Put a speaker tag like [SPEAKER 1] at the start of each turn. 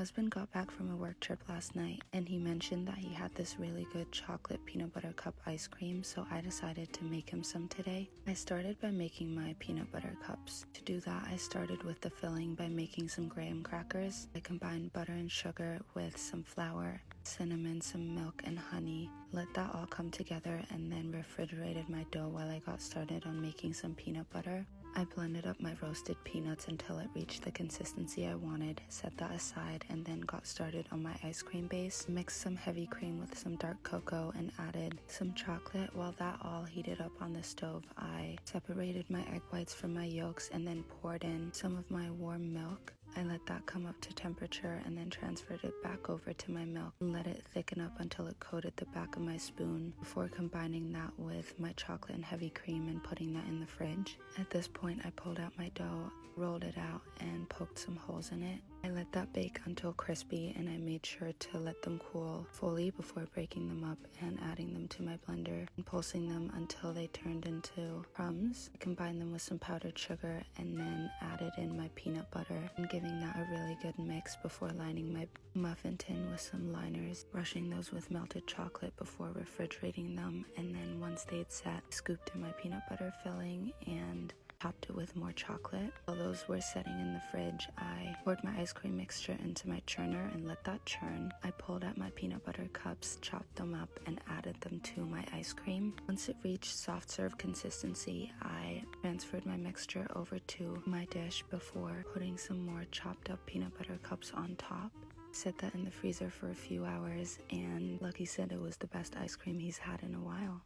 [SPEAKER 1] husband got back from a work trip last night and he mentioned that he had this really good chocolate peanut butter cup ice cream, so I decided to make him some today. I started by making my peanut butter cups. To do that, I started with the filling by making some graham crackers. I combined butter and sugar with some flour, cinnamon, some milk, and honey. Let that all come together and then refrigerated my dough while I got started on making some peanut butter. I blended up my roasted peanuts until it reached the consistency I wanted, set that aside, and then got started on my ice cream base. Mixed some heavy cream with some dark cocoa and added some chocolate. While that all heated up on the stove, I separated my egg whites from my yolks and then poured in some of my warm milk. I let that come up to temperature and then transferred it back over to my milk and let it thicken up until it coated the back of my spoon before combining that with my chocolate and heavy cream and putting that in the fridge. At this point, I pulled out my dough, rolled it out, and poked some holes in it. I let that bake until crispy, and I made sure to let them cool fully before breaking them up and adding them to my blender and pulsing them until they turned into crumbs. I combined them with some powdered sugar and then added in my peanut butter and giving that a really good mix before lining my muffin tin with some liners, brushing those with melted chocolate before refrigerating them, and then once they'd set, scooped in my peanut butter filling and topped it with more chocolate. While those were setting in the fridge, I poured my ice cream mixture into my churner and let that churn. I pulled out my peanut butter cups, chopped them up, and added them to my ice cream. Once it reached soft serve consistency, I transferred my mixture over to my dish before putting some more chopped up peanut butter cups on top. Set that in the freezer for a few hours, and Lucky said it was the best ice cream he's had in a while.